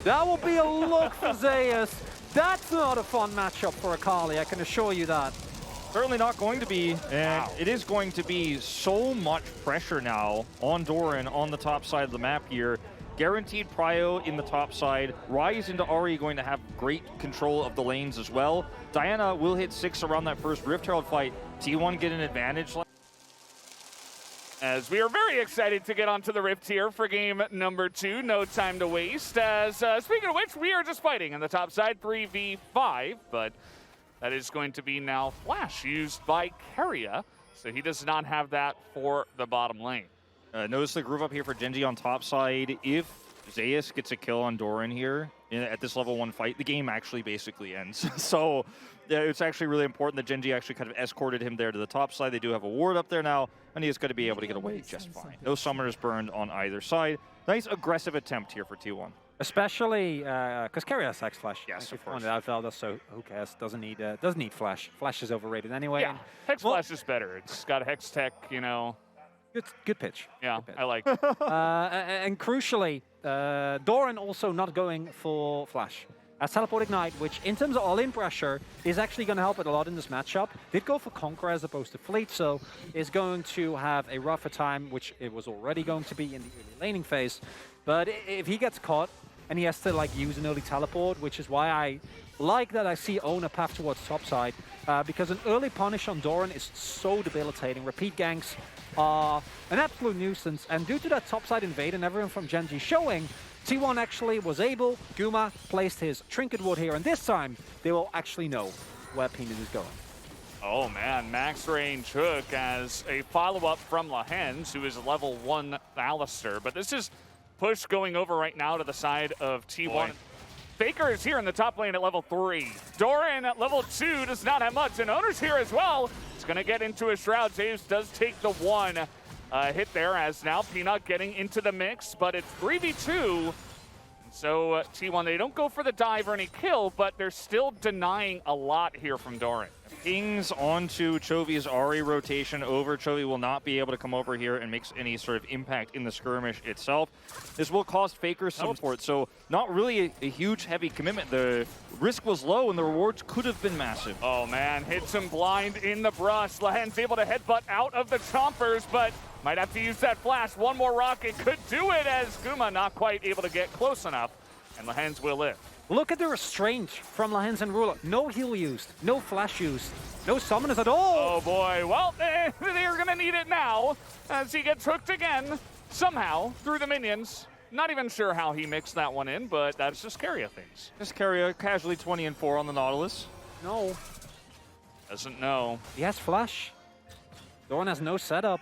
That will be a look for Zeus. That's not a fun matchup for Akali, I can assure you that. Certainly not going to be, and it is going to be so much pressure now on Doran on the top side of the map here. Guaranteed prio in the top side. Ryze into Ahri going to have great control of the lanes as well. Diana will hit 6 around that first Rift Herald fight. T1 get an advantage. As we are very excited to get onto the Rift here for game number 2. No time to waste. As speaking of which, we are just fighting on the top side, 3v5, but that is going to be now Flash used by Keria, so he does not have that for the bottom lane. Notice the groove up here for Gen.G on top side. If Zeus gets a kill on Doran here at this level 1 fight, the game actually basically ends. So yeah, it's actually really important that Gen.G actually kind of escorted him there to the top side. They do have a ward up there now, and he is going to be able to get away just fine. No summoners burned on either side. Nice aggressive attempt here for T1. Especially because Keria has Hex Flash. Yes, of course. Pointed out Velda, so who cares? Doesn't need Flash. Flash is overrated anyway. Yeah, Hex Flash is better. It's got Hex Tech, you know. Good pitch. Yeah, good pitch. I like it. And crucially, Doran also not going for Flash. As Teleport Ignite, which in terms of all-in pressure, is actually going to help it a lot in this matchup. Did go for Conqueror as opposed to Fleet, so is going to have a rougher time, which it was already going to be in the early laning phase. But if he gets caught, and he has to like use an early teleport, which is why I like that I see own a path towards top side, because an early punish on Doran is so debilitating. Repeat ganks are an absolute nuisance, and due to that topside invade and everyone from Gen.G showing, T1 actually was able, Guma placed his Trinket Ward here, and this time they will actually know where Peanut is going. Oh man, max range hook as a follow-up from Lahens, who is level 1 Alistair, but this is push going over right now to the side of T1. Boy. Faker is here in the top lane at level 3. Doran at level 2 does not have much, and Owner's here as well. It's going to get into a Shroud. Zeus does take the 1 hit there, as now Peanut getting into the mix, but it's 3v2. So T1, they don't go for the dive or any kill, but they're still denying a lot here from Doran. Pings onto Chovy's Ahri rotation over. Chovy will not be able to come over here and make any sort of impact in the skirmish itself. This will cost Faker some support, so not really a huge heavy commitment. The risk was low and the rewards could have been massive. Oh man, hits him blind in the brush. Lahen's able to headbutt out of the chompers, but might have to use that flash. One more rocket could do it, as Guma not quite able to get close enough, and Lahens will live. Look at the restraint from Lahens and Ruler. No heal used, no flash used, no summoners at all. Oh boy, well, they're gonna need it now as he gets hooked again, somehow, through the minions. Not even sure how he mixed that one in, but that's just Keria things. Just Keria, casually 20-4 on the Nautilus. No. Doesn't know. He has flash. Doran has no setup.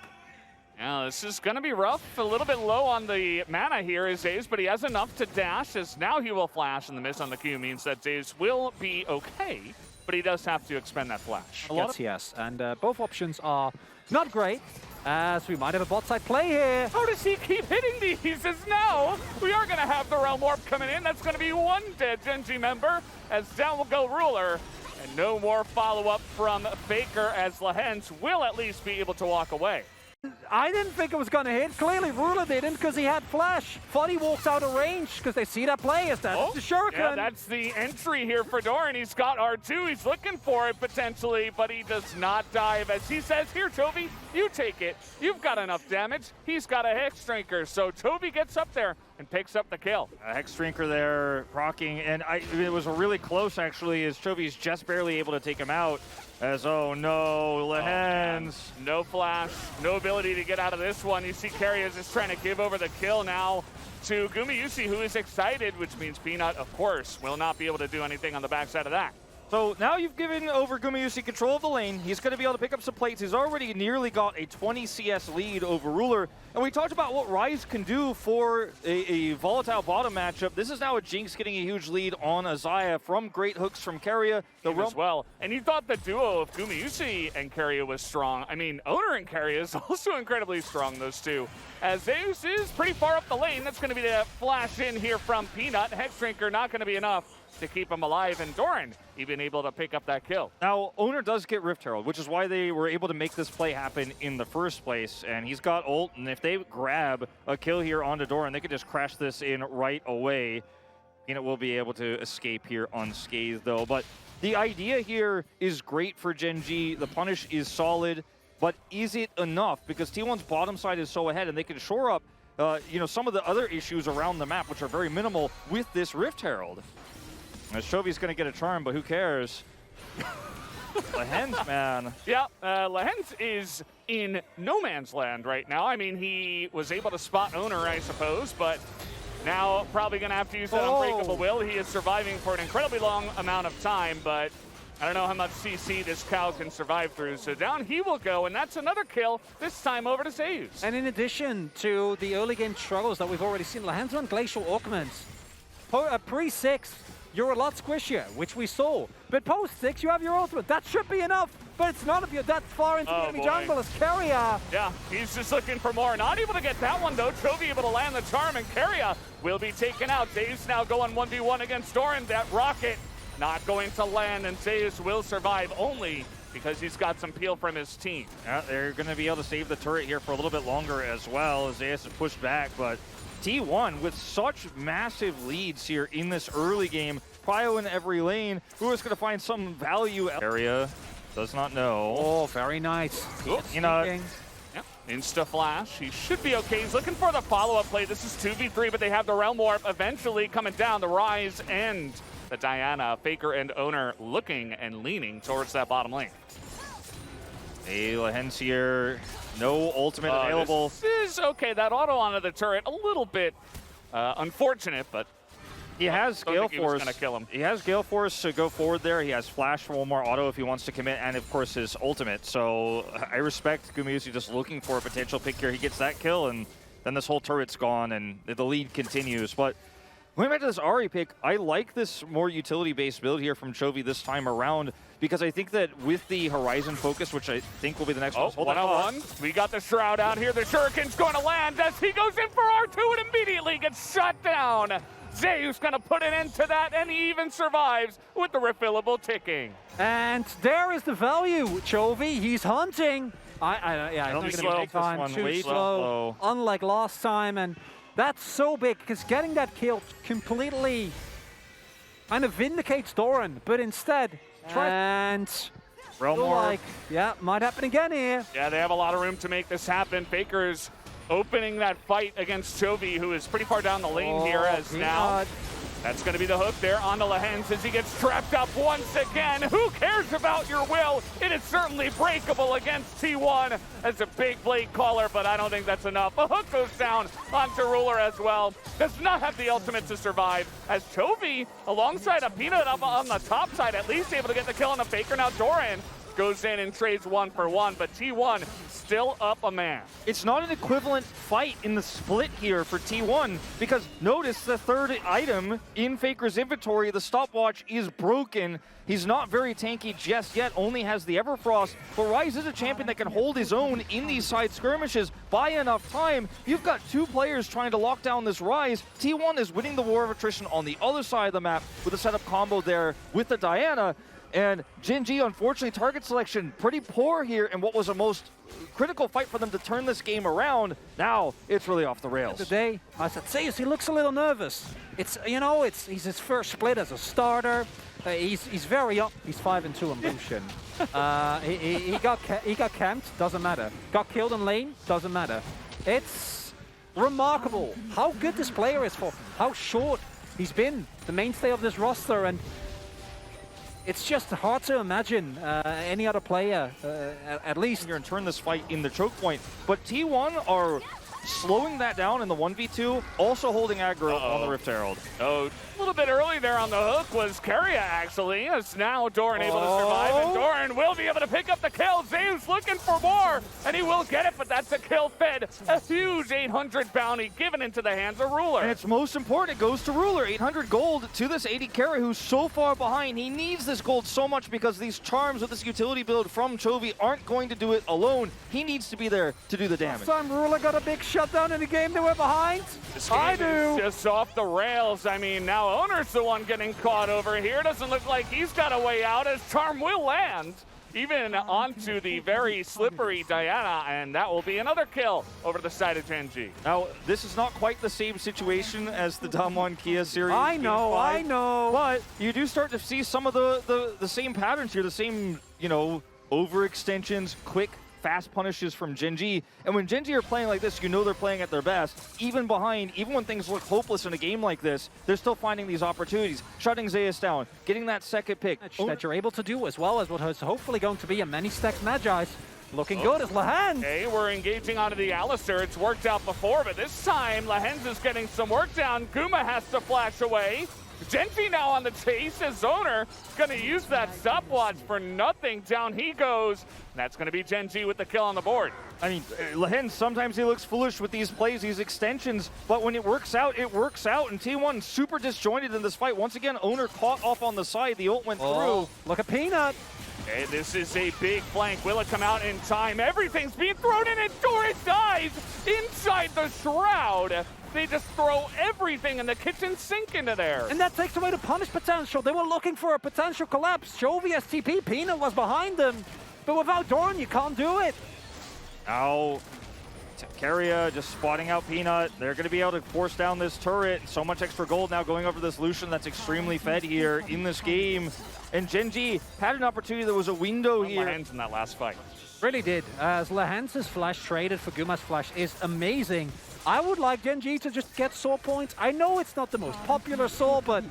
Yeah, this is going to be rough. A little bit low on the mana here is Zeus, but he has enough to dash, as now he will flash, and the miss on the Q means that Zeus will be okay, but he does have to expend that flash. Yes, and both options are not great, as we might have a bot side play here. How does he keep hitting these? As now we are going to have the Realm Warp coming in. That's going to be one dead Gen.G member, as down will go Ruler. And no more follow-up from Faker, as Lahens will at least be able to walk away. I didn't think it was going to hit. Clearly, Ruler didn't, because he had flash. Fuddy walks out of range because they see that play. Is that the Shuriken? Yeah, that's the entry here for Doran. He's got R2. He's looking for it potentially, but he does not dive. As he says, here, Chovy, you take it. You've got enough damage. He's got a Hex Drinker. So Chovy gets up there and picks up the kill. A Hex Drinker there, rocking, and it was really close, actually, as Chovy's just barely able to take him out. As, oh no, Lahens. Oh, no flash, no ability to get out of this one. You see Keria is just trying to give over the kill now to Gumayusi, who is excited, which means Peanut, of course, will not be able to do anything on the backside of that. So now you've given over Gumayusi control of the lane. He's going to be able to pick up some plates. He's already nearly got a 20 CS lead over Ruler. And we talked about what Ryze can do for a volatile bottom matchup. This is now a Jinx getting a huge lead on Azaya from great hooks from Keria. As well. And you thought the duo of Gumayusi and Keria was strong. I mean, Owner and Keria is also incredibly strong, those two. As Zeus is pretty far up the lane. That's going to be the flash in here from Peanut. Hex Drinker not going to be enough to keep him alive, and Doran even able to pick up that kill. Now, Owner does get Rift Herald, which is why they were able to make this play happen in the first place, and he's got ult, and if they grab a kill here onto Doran, they could just crash this in right away. Peanut will be able to escape here unscathed, though. But the idea here is great for Gen.G. The punish is solid, but is it enough? Because T1's bottom side is so ahead, and they can shore up some of the other issues around the map, which are very minimal, with this Rift Herald. Shovi's going to get a charm, but who cares? Lehens, man. Yeah, Lehens is in no man's land right now. I mean, he was able to spot Owner, I suppose, but now probably going to have to use that Unbreakable Will. He is surviving for an incredibly long amount of time, but I don't know how much CC this cow can survive through. So down he will go, and that's another kill, this time over to Zeus. And in addition to the early game struggles that we've already seen, Lehens on Glacial Augments. Pre-6, you're a lot squishier, which we saw. But post-6, you have your ultimate. That should be enough, but it's not if you're that far into the enemy jungle as Keria. Yeah, he's just looking for more. Not able to get that one, though. Chovy able to land the charm, and Keria will be taken out. Zeus now going 1v1 against Doran. That rocket not going to land, and Zeus will survive only because he's got some peel from his team. Yeah, they're going to be able to save the turret here for a little bit longer as well, as Zeus is pushed back, but T1 with such massive leads here in this early game, Prio in every lane, who is going to find some value area, does not know. Oh, very nice. You know, yeah, Insta flash. He should be okay. He's looking for the follow-up play. This is 2v3, but they have the Realm Warp eventually coming down. The Rise and the Diana, Faker and Owner looking and leaning towards that bottom lane. Lehens here, no ultimate available. This is okay. That auto onto the turret, a little bit unfortunate, but he has Gale Force. Gonna kill him. He has Gale Force to go forward there. He has Flash for one more auto if he wants to commit, and of course his ultimate. So I respect Gumayusi just looking for a potential pick here. He gets that kill, and then this whole turret's gone, and the lead continues. But going back to this Ahri pick, I like this more utility-based build here from Chovy this time around, because I think that with the Horizon focus, which I think will be the next one. Hold on. We got the Shroud out here. The Shuriken's going to land as he goes in for R2 and immediately gets shut down. Zeus going to put an end to that, and he even survives with the refillable ticking. And there is the value, Chovy. He's hunting. I don't think slow. it's time. This Too one way slow, unlike last time. And that's so big, because getting that kill completely kind of vindicates Doran, but instead, and Realm Warp. yeah, might happen again here. Yeah, they have a lot of room to make this happen. Faker's opening that fight against Chovy, who is pretty far down the lane here as now. That's going to be the hook there on the Lehens as he gets trapped up once again. Who cares about your will? It is certainly breakable against T1 as a big blade caller, but I don't think that's enough. A hook goes down onto Ruler as well. Does not have the ultimate to survive as Chovy, alongside a Peanut up on the top side, at least able to get the kill on the Faker. Now Doran goes in and trades 1-for-1, but T1 still up a man. It's not an equivalent fight in the split here for T1, because notice the third item in Faker's inventory, the stopwatch, is broken. He's not very tanky just yet, only has the Everfrost, but Rise is a champion that can hold his own in these side skirmishes. Buy enough time, you've got two players trying to lock down this Rise. T1 is winning the war of attrition on the other side of the map with a setup combo there with the Diana. And Gen.G, unfortunately, target selection pretty poor here in what was a most critical fight for them to turn this game around. Now it's really off the rails. Today, I said, Zeus, he looks a little nervous. It's, he's his first split as a starter. He's very up. He's 5-2 on Lucian. he got camped, doesn't matter. Got killed in lane, doesn't matter. It's remarkable how good this player is for how short he's been the mainstay of this roster, and it's just hard to imagine any other player, at least. Here and turn this fight in the choke point. But T1 are slowing that down in the 1v2, also holding aggro on the Rift Herald. Oh, a little bit early there on the hook was Keria, actually. It's now Doran able to survive, and Doran will be able to pick up the kill. Zeus looking for more, and he will get it, but that's a kill fed. A huge 800 bounty given into the hands of Ruler. And it's most important, it goes to Ruler. 800 gold to this 80 Keria, who's so far behind. He needs this gold so much because these charms with this utility build from Chovy aren't going to do it alone. He needs to be there to do the damage. Last time Ruler got a big shutdown in the game they were behind. This game is just off the rails. I mean, now Owner's the one getting caught over here. Doesn't look like he's got a way out as charm will land. even onto the very slippery Diana, and that will be another kill over to the side of Gen.G. Now, this is not quite the same situation as the Damwon Kia series. I know. But you do start to see some of the same patterns here, the same, you know, overextensions, quick, fast punishes from Gen.G. And when Gen.G are playing like this, you know they're playing at their best. Even behind, even when things look hopeless in a game like this, they're still finding these opportunities. Shutting Zeus down, getting that second pick. That you're able to do, as well as what is hopefully going to be a many stacks Magi's. Looking good as Lehens. Okay, we're engaging onto the Alistair. It's worked out before, but this time Lehens is getting some work down. Guma has to flash away. Gen.G now on the chase as Zoner going to use that stopwatch for nothing. Down he goes. That's going to be Gen.G with the kill on the board. I mean, Lehens, sometimes he looks foolish with these plays, these extensions, but when it works out, it works out. And T1 super disjointed in this fight. Once again, Owner caught off on the side. The ult went through. Look at Peanut. Okay, this is a big flank. Will it come out in time? Everything's being thrown in, and Doran dies inside the shroud. They just throw everything in the kitchen sink into there. And that takes away the punish potential. They were looking for a potential collapse. Chovy STP, Peanut was behind them. But without Doran, you can't do it. Now, Keria just spotting out Peanut. They're going to be able to force down this turret. So much extra gold now going over this Lucian that's extremely fed here in this game. And Gen.G had an opportunity. There was a window here. Lehens in that last fight. Really did. As Lehens' flash traded for Guma's flash is amazing. I would like Gen.G to just get soul points. I know it's not the most popular soul, but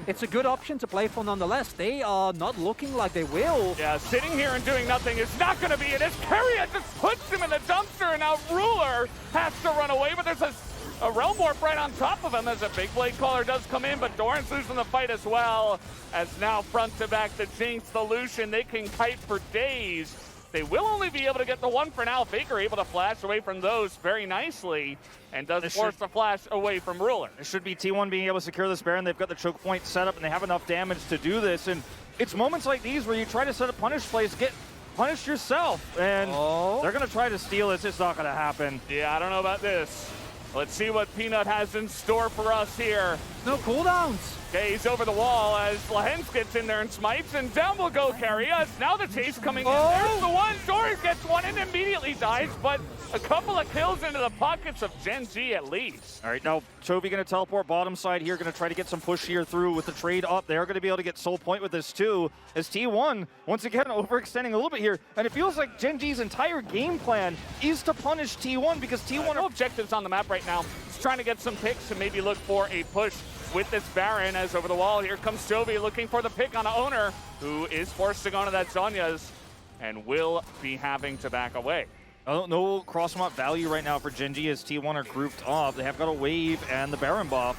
it's a good option to play for nonetheless. They are not looking like they will. Yeah, sitting here and doing nothing is not going to be it. As Keria just puts him in the dumpster, and now Ruler has to run away, but there's a Realm Warp right on top of him as a big blade caller does come in, but Doran's losing the fight as well. As now front to back, the Jinx, the Lucian, they can kite for days. They will only be able to get the one for now. Faker able to flash away from those very nicely and does force the flash away from Ruler. It should be T1 being able to secure this Baron. They've got the choke point set up and they have enough damage to do this. And it's moments like these where you try to set up punish plays, get punished yourself. And they're going to try to steal it. It's just not going to happen. Yeah, I don't know about this. Let's see what Peanut has in store for us here. No cooldowns. Okay, he's over the wall as Lehens gets in there and smites, and down will go Keria. Now the chase coming in. There's the one. Doran gets one and immediately dies, but a couple of kills into the pockets of Gen.G at least. All right, now Chovy going to teleport bottom side here, going to try to get some push here through with the trade up. They're going to be able to get soul point with this too, as T1, once again, overextending a little bit here. And it feels like Gen.G's entire game plan is to punish T1 because T1 no objectives on the map right now. He's trying to get some picks and maybe look for a push with this Baron. As over the wall, here comes Chovy looking for the pick on Owner, who is forced to go into that Zhonya's and will be having to back away. No cross-map value right now for Gen.G as T1 are grouped up. They have got a wave and the Baron buff.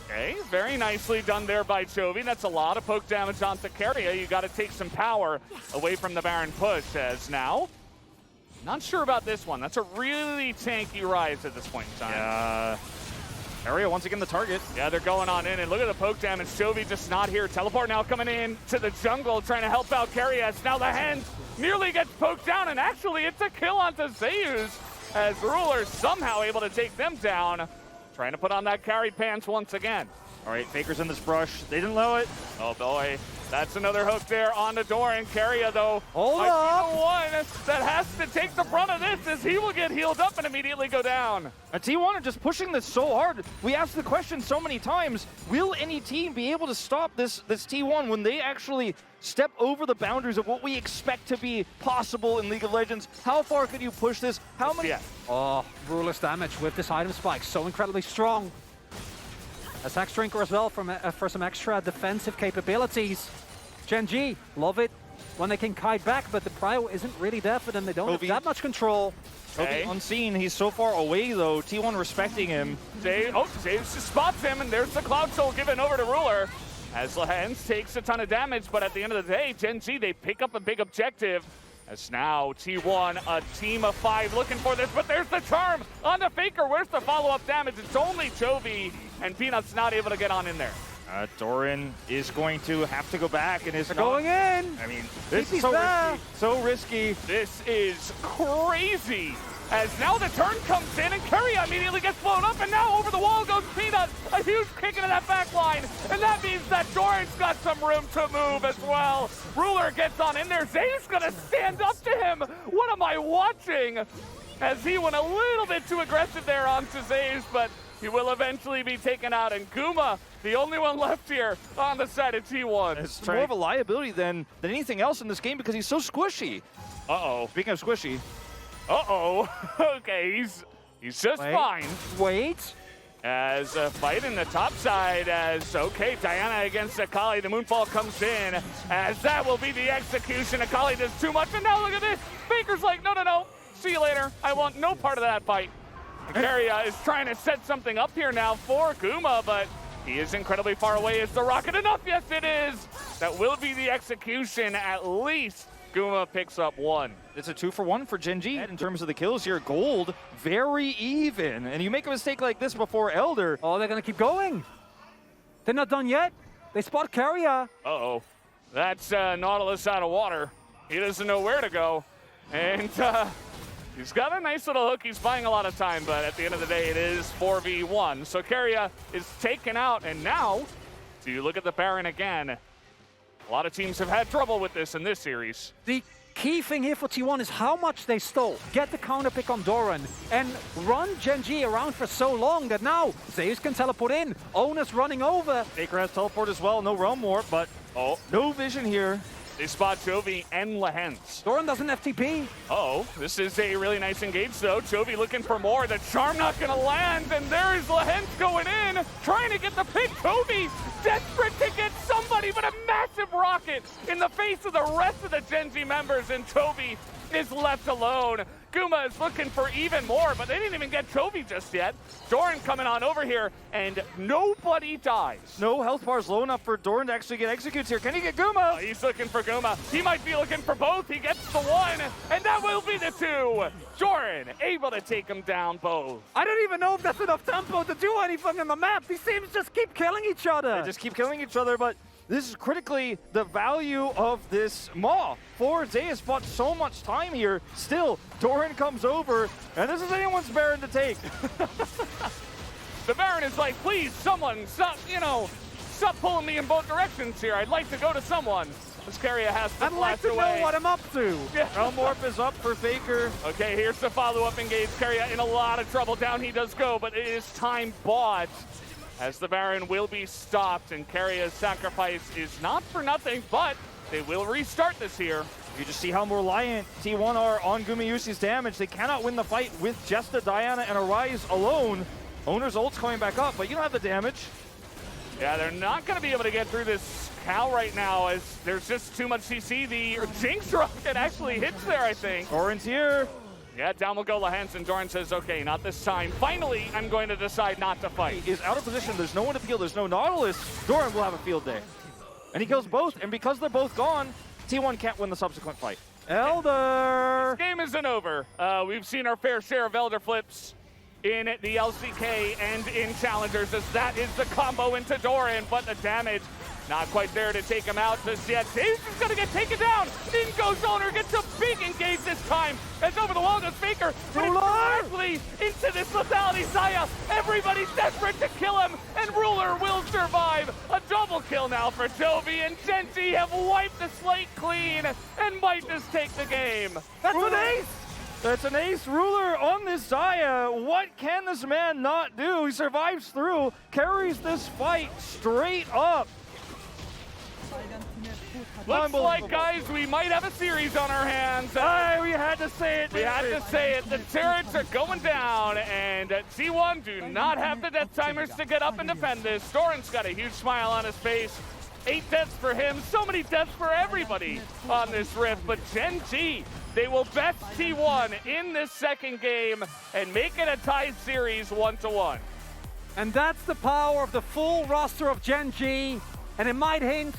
Okay, very nicely done there by Chovy. That's a lot of poke damage onto Keria. You got to take some power away from the Baron push. As now, not sure about this one. That's a really tanky rise at this point in time. Yeah. Keria once again the target. Yeah, they're going on in, and look at the poke damage. Chovy just not here. Teleport now coming in to the jungle, trying to help out Keria. Now the hands nearly gets poked down, and actually it's a kill onto Zeus as Ruler's somehow able to take them down. Trying to put on that carry pants once again. All right, Faker's in this brush. They didn't allow it. Oh boy, that's another hook there on the Doran. Keria though, Hold up. the one that has to take the brunt of this as he will get healed up and immediately go down. T1 are just pushing this so hard. We asked the question so many times, will any team be able to stop this T1 when they actually step over the boundaries of what we expect to be possible in League of Legends? How far could you push this? How many? Yeah. Oh, Ruler's damage with this item spike, so incredibly strong. Attack Drinker as well for some extra defensive capabilities. Gen.G, love it when they can kite back, but the prio isn't really there for them. They don't have that much control. Okay. Unseen, he's so far away though. T1 respecting him. Zaves spots him, and there's the Cloud Soul given over to Ruler. As Lehens takes a ton of damage, but at the end of the day, Gen.G, they pick up a big objective. As now T1, a team of 5 looking for this, but there's the charm on the Faker. Where's the follow-up damage? It's only Chovy, and Peanut's not able to get on in there. Doran is going to have to go back and is going in. I mean, this is so risky. So risky. This is crazy. as now the turn comes in and Keria immediately gets blown up, and now over the wall goes Peanut. A huge kick into that back line, and that means that Doran's got some room to move as well. Ruler gets on in there. Zay's gonna stand up to him. What am I watching? As he went a little bit too aggressive there onto Zays, but he will eventually be taken out. And Guma, the only one left here on the side of T1. It's more of a liability than anything else in this game because he's so squishy. Uh-oh. Speaking of squishy. Uh-oh. Okay, he's just fine. Wait. As a fight in the top side, as, okay, Diana against Akali, the Moonfall comes in, as that will be the execution. Akali does too much, and now look at this. Faker's like, no, see you later. I want no part of that fight. Keria is trying to set something up here now for Guma, but he is incredibly far away. Is the rocket enough? Yes, it is. That will be the execution. At least Guma picks up one. It's a 2-for-1 for Gen.G in terms of the kills here. Gold, very even. And you make a mistake like this before Elder. Oh, they're going to keep going. They're not done yet. They spot Keria. Uh-oh. That's Nautilus out of water. He doesn't know where to go. And he's got a nice little hook. He's buying a lot of time, but at the end of the day, it is 4v1. So Keria is taken out, and now, do you look at the Baron again? A lot of teams have had trouble with this in this series. The key thing here for T1 is how much they stole. Get the counter pick on Doran and run Gen.G around for so long that now Zeus can teleport in. Onus running over. Faker has teleport as well. No realm warp, but no vision here. They spot Chovy and Lehens. Doran doesn't have TP. Uh-oh, this is a really nice engage though. Chovy looking for more. The charm not gonna land, and there is Lehens going in, trying to get the pick. Chovy desperate to get somebody, but a massive rocket in the face of the rest of the Gen.G members, and Chovy is left alone. Guma is looking for even more, but they didn't even get Chovy just yet. Doran coming on over here, and nobody dies. No health bars low enough for Doran to actually get executes here. Can he get Guma? He's looking for Guma. He might be looking for both. He gets the one, and that will be the two. Doran able to take him down both. I don't even know if that's enough tempo to do anything on the map. These teams just keep killing each other. They just keep killing each other, but this is critically the value of this Maw. For Zeus bought so much time here. Still, Doran comes over, and this is anyone's Baron to take. The Baron is like, please, someone, stop, stop pulling me in both directions here. I'd like to go to someone. This Keria has to I'd like to away. know what I'm up to. Yeah. Realm Warp is up for Faker. Okay, here's the follow-up engage. Keria in a lot of trouble. Down he does go, but it is time bought, as the Baron will be stopped, and Keria's sacrifice is not for nothing, but they will restart this here. You just see how reliant T1 are on Gumayusi's damage. They cannot win the fight with just a Diana and a Ryze alone. Owner's ult's coming back up, but you don't have the damage. Yeah, they're not going to be able to get through this Cal right now, as there's just too much CC. The Jinx rocket actually hits there, I think. Doran's here. Yeah, down will go Lehens, and Doran says, okay, not this time. Finally, I'm going to decide not to fight. He is out of position. There's no one to field. There's no Nautilus. Doran will have a field day. And he kills both, and because they're both gone, T1 can't win the subsequent fight. Elder! This game isn't over. We've seen our fair share of Elder flips in the LCK and in Challengers, as that is the combo into Doran, but the damage not quite there to take him out just yet. Davis is going to get taken down. In goes Owner, gets a big engage this time. As over the wall goes Faker, but it's directly into this lethality Zaya. Everybody's desperate to kill him, and Ruler will survive. A double kill now for Chovy, and Gen.G have wiped the slate clean and might just take the game. That's an ace! That's an ace. Ruler on this Zaya. What can this man not do? He survives through, carries this fight straight up. Looks like, guys, we might have a series on our hands. We had to say it. We had to say it. The turrets are going down, and T1 do not have the death timers to get up and defend this. Doran's got a huge smile on his face. 8 deaths for him. So many deaths for everybody on this rift. But Gen.G, they will best T1 in this second game and make it a tied series 1-1. And that's the power of the full roster of Gen.G, and it might hint